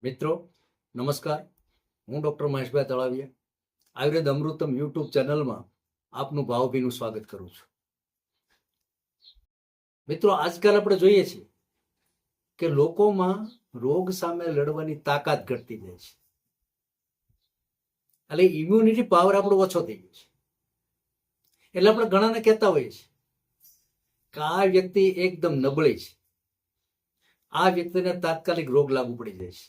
મિત્રો નમસ્કાર, હું ડૉક્ટર મહેશભાઈ તળાવિયા આયુર્વેદ અમૃતમ યુટ્યુબ ચેનલમાં આપનું ભાવભીનું સ્વાગત કરું છું. મિત્રો, આજકાલ આપણે જોઈએ છીએ કે લોકોમાં રોગ સામે લડવાની તાકાત ઘટતી જાય છે. એટલે ઇમ્યુનિટી પાવર આપણો ઓછો થઈ ગયો છે. એટલે આપણે ઘણાને કહેતા હોઈએ છીએ કે આ વ્યક્તિ એકદમ નબળી છે, આ વ્યક્તિને તાત્કાલિક રોગ લાગુ પડી જાય છે,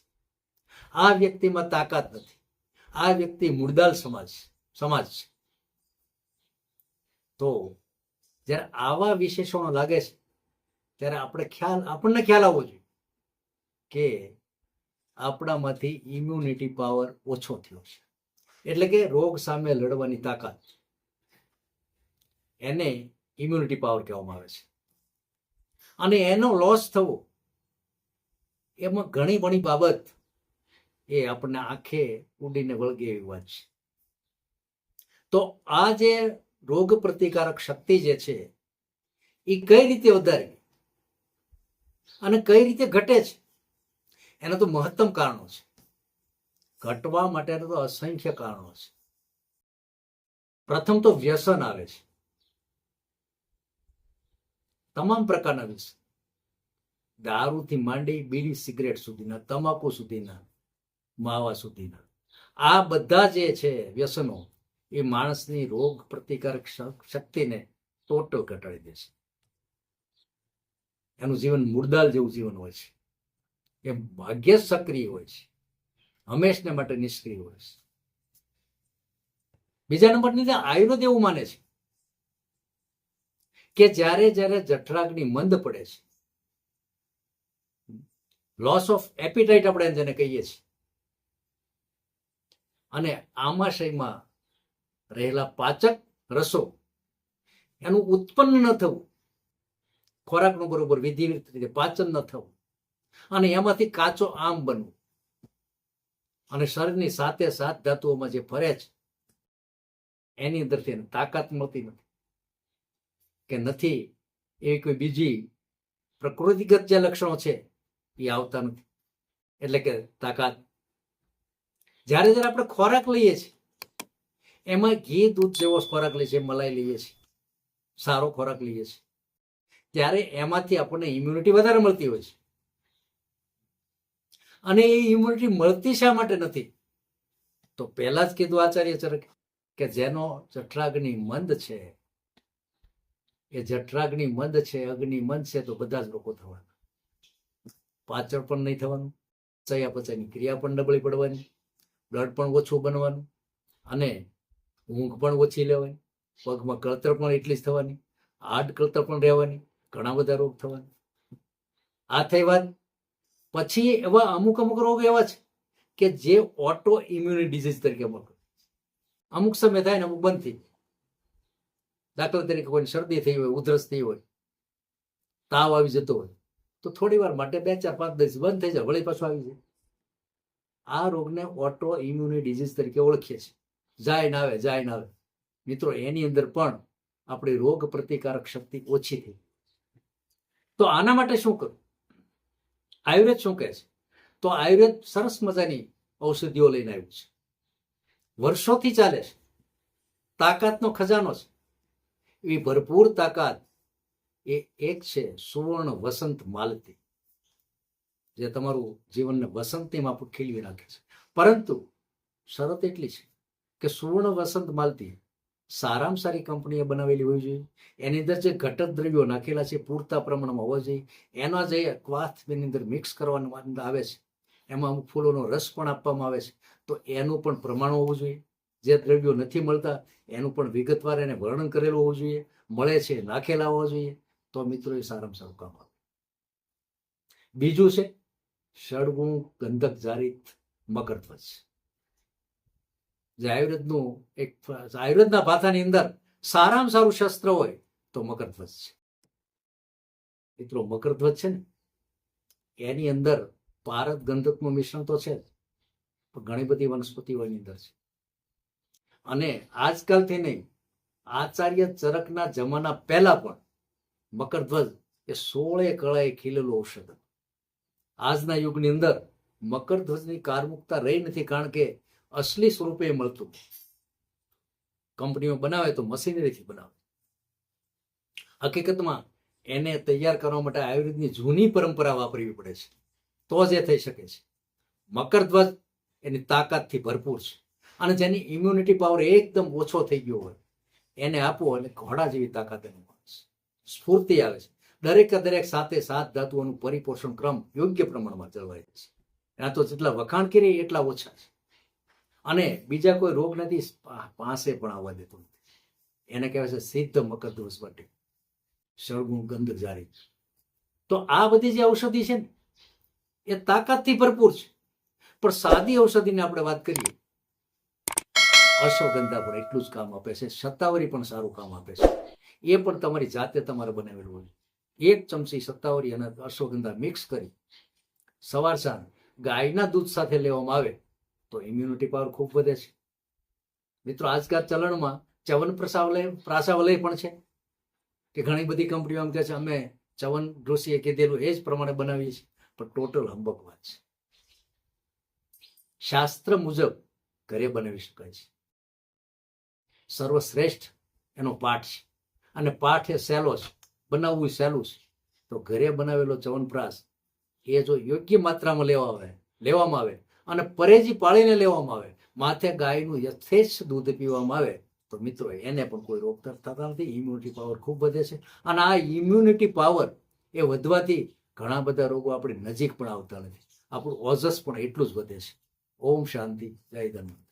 આ વ્યક્તિમાં તાકાત નથી, આ વ્યક્તિ મુર્દાલ સમાજ છે. તો જ્યારે આવા વિશેષણો લાગે છે ત્યારે આપણને ખ્યાલ આવવો જોઈએ કે આપણામાંથી ઇમ્યુનિટી પાવર ઓછો થયો છે. એટલે કે રોગ સામે લડવાની તાકાત, એને ઇમ્યુનિટી પાવર કહેવામાં આવે છે. અને એનો લોસ થવો, એમાં ઘણી ઘણી બાબત એ આપણને આંખે ઉડીને વળગે એવી વાત છે. તો આ જે રોગ પ્રતિકારક શક્તિ જે છે એ કઈ રીતે વધારવી અને કઈ રીતે ઘટે છે, એના તો મહત્તમ કારણો છે. ઘટવા માટેના તો અસંખ્ય કારણો છે. પ્રથમ તો વ્યસન આવે છે. તમામ પ્રકારના વ્યસન, દારૂથી માંડી બીડી સિગરેટ સુધીના, તમાકુ સુધીના, માવા સુધીના, આ બધા જે છે વ્યસનો, એ માણસની રોગ પ્રતિકારક શક્તિને ટોટલ ઘટાડી દે છે. એનું જીવન મુર્દાલ જેવું જીવન હોય છે. એ ભાગ્યે સક્રિય હોય છે, હંમેશને માટે નિષ્ક્રિય હોય છે. બીજા નંબરની આયુર્વેદ એવું માને છે કે જ્યારે જ્યારે જઠરાગ્નિ મંદ પડે છે, લોસ ઓફ એપિટાઇટ આપણે જેને કહીએ છીએ, અને આમાશયમાં રહેલા પાચક રસો એનું ઉત્પન્ન ન થવું, ખોરાકનું બરોબર વિધિવત રીતે પાચન ન થવું, અને એમાંથી કાચો આમ બનવું, અને શરીરની સાથે સાત ધાતુઓમાં જે ફરે છે એની અંદરથી તાકાત મળતી નથી, કે નથી એવી કોઈ બીજી પ્રકૃતિગત જે લક્ષણો છે એ આવતા નથી. એટલે કે તાકાત. જ્યારે જ્યારે આપણે ખોરાક લઈએ છીએ, એમાં ઘી દૂધ જેવો ખોરાક લઈએ છીએ, મલાઈ લઈએ છીએ, સારો ખોરાક લઈએ છીએ, ત્યારે એમાંથી આપણને ઇમ્યુનિટી વધારે મળતી હોય છે. અને એ ઇમ્યુનિટી મળતી શા માટે નથી? તો પહેલા જ કીધું આચાર્ય ચરકે કે જેનો જઠરાગ્નિ મંદ છે, એ જઠરાગ્નિ મંદ છે, અગ્નિ મંદ છે, તો બધા જ લોકો થવાના. પાચન પણ નહીં થવાનું, ચયાપચયની ક્રિયા પણ નબળી પડવાની, બ્લડ પણ ઓછું બનવાનું, અને ઊંઘ પણ ઓછી લેવાની, પગમાં કળતર પણ એટલી જ થવાની, હાડ કળતર પણ રહેવાની, ઘણા બધા રોગ થવાના. આ થઈ વાત. પછી એવા અમુક રોગ એવા છે કે જે ઓટો ઇમ્યુની ડિઝીઝ તરીકે અમુક સમય થાય ને અમુક બંધ થઈ જાય. દાખલા તરીકે કોઈ શરદી થઈ હોય, ઉધરસ થઈ હોય, તાવ આવી જતો હોય, તો થોડી વાર માટે 2, 4, 5 દિવસ બંધ થઈ જાય, વળી પાછું આવી જાય. આ રોગને ઓટો ઇમ્યુની ડિઝીઝ તરીકે ઓળખીએ છીએ. જાય ના આવે, જાય ના આવે. મિત્રો, એની અંદર પણ આપણી રોગ પ્રતિકારક શક્તિ ઓછી થઈ. તો આના માટે શું કરવું? આયુર્વેદ શું કહે છે? તો આયુર્વેદ સરસ મજાની ઔષધિઓ લઈને આવ્યું છે. વર્ષોથી ચાલે છે. તાકાતનો ખજાનો છે. એવી ભરપૂર તાકાત એ એક છે સુવર્ણ વસંત માલતી, જે તમારું જીવનને વસંતીમાં ખીલવી નાખે છે. પરંતુ શરત એટલી છે કે સુવર્ણ વસંત માલતી સારામાં સારી કંપનીએ બનાવેલી હોવી જોઈએ. એની અંદર જે ઘટક દ્રવ્યો નાખેલા છે પૂરતા પ્રમાણમાં હોવા જોઈએ. એના જે ક્વાથ એની અંદર મિક્સ કરવાનું આવે છે, એમાં અમુક ફૂલોનો રસ પણ આપવામાં આવે છે, તો એનું પણ પ્રમાણ હોવું જોઈએ. જે દ્રવ્યો નથી મળતા એનું પણ વિગતવાર એને વર્ણન કરેલું હોવું જોઈએ. મળે છે, નાખેલા હોવા જોઈએ. તો મિત્રો, એ સારામાં સારું કામ આવે. બીજું છે ષડગુણ ગંધક જારિત મકરધ્વજ. જે આયુર્વેદના ભાથાની અંદર સારામાં સારું શસ્ત્ર હોય તો મકરધ્વજ છે. મિત્રો, મકરધ્વજ છે ને, એની અંદર પારદ ગંધકનું મિશ્રણ તો છે જ, પણ ઘણી બધી વનસ્પતિઓ એની અંદર છે. અને આજકાલથી નહીં, આચાર્ય ચરકના જમાના પહેલા પણ મકરધ્વજ એ 16 કળાએ ખીલેલું ઔષધ. આજના યુગની અંદર મકરધ્વજની કારમુકતા રહી નથી, કારણ કે અસલી સ્વરૂપે એ મળતું નથી. કંપનીઓ બનાવે તો મશીનરીથી બનાવે. હકીકતમાં એને તૈયાર કરવા માટે આયુર્વેદની જૂની પરંપરા વાપરવી પડે છે, તો જ એ થઈ શકે છે. મકરધ્વજ એની તાકાતથી ભરપૂર છે, અને જેની ઇમ્યુનિટી પાવર એકદમ ઓછો થઈ ગયો હોય એને આપો એટલે ઘોડા જેવી તાકાત એનું મળે છે, સ્ફૂર્તિ આવે છે. દરેકે દરેક સાથે 7 ધાતુઓનું પરિપોષણ ક્રમ યોગ્ય પ્રમાણમાં જળવાય છે. એના તો જેટલા વખાણ કરીએ એટલા ઓછા છે. અને બીજા કોઈ રોગ નથી પાસે પણ આવવા દેતો નથી. એને કહેવાય છે સિદ્ધ મકરધ્વજ વાટિકા, સળગુણ ગંધ જારી. તો આ બધી જે ઔષધિ છે ને એ તાકાતથી ભરપૂર છે. પણ સાદી ઔષધિની આપણે વાત કરીએ, અશ્વગંધા પણ એટલું જ કામ આપે છે, શતાવરી પણ સારું કામ આપે છે. એ પણ તમારી જાતે તમારે બનાવેલું હોય. 1 ચમચી શતાવરી અને અશ્વગંધા મિક્સ કરી સવાર સાંજ ગાયના દૂધ સાથે લેવામાં આવે તો ઇમ્યુનિટી પાવર ખૂબ વધે છે. મિત્રો, આજકાલ ચલણમાં ચવન પ્રાશાવલય પણ છે, કે ઘણી બધી કંપનીઓ એમ કહે છે અમે ચવન ઋષિએ કીધેલું એ જ પ્રમાણે બનાવીએ છીએ, પણ ટોટલ હંબક વાત છે. શાસ્ત્ર મુજબ ઘરે બનાવી શકાય છે. સર્વશ્રેષ્ઠ એનો પાઠ છે, અને પાઠ એ સહેલો છે, બનાવવું સહેલું છે. તો ઘરે બનાવેલો ચવનપ્રાશ એ જો યોગ્ય માત્રામાં લેવામાં આવે અને પરેજી પાળીને લેવામાં આવે, માથે ગાયનું યથેચ્છ દૂધ પીવામાં આવે, તો મિત્રો એને પણ કોઈ રોગ થતા નથી. ઇમ્યુનિટી પાવર ખૂબ વધે છે. અને આ ઇમ્યુનિટી પાવર એ વધવાથી ઘણા બધા રોગો આપણી નજીક પણ આવતા નથી. આપણું ઓજસ પણ એટલું જ વધે છે. ઓમ શાંતિ, જય ધન્યવાદ.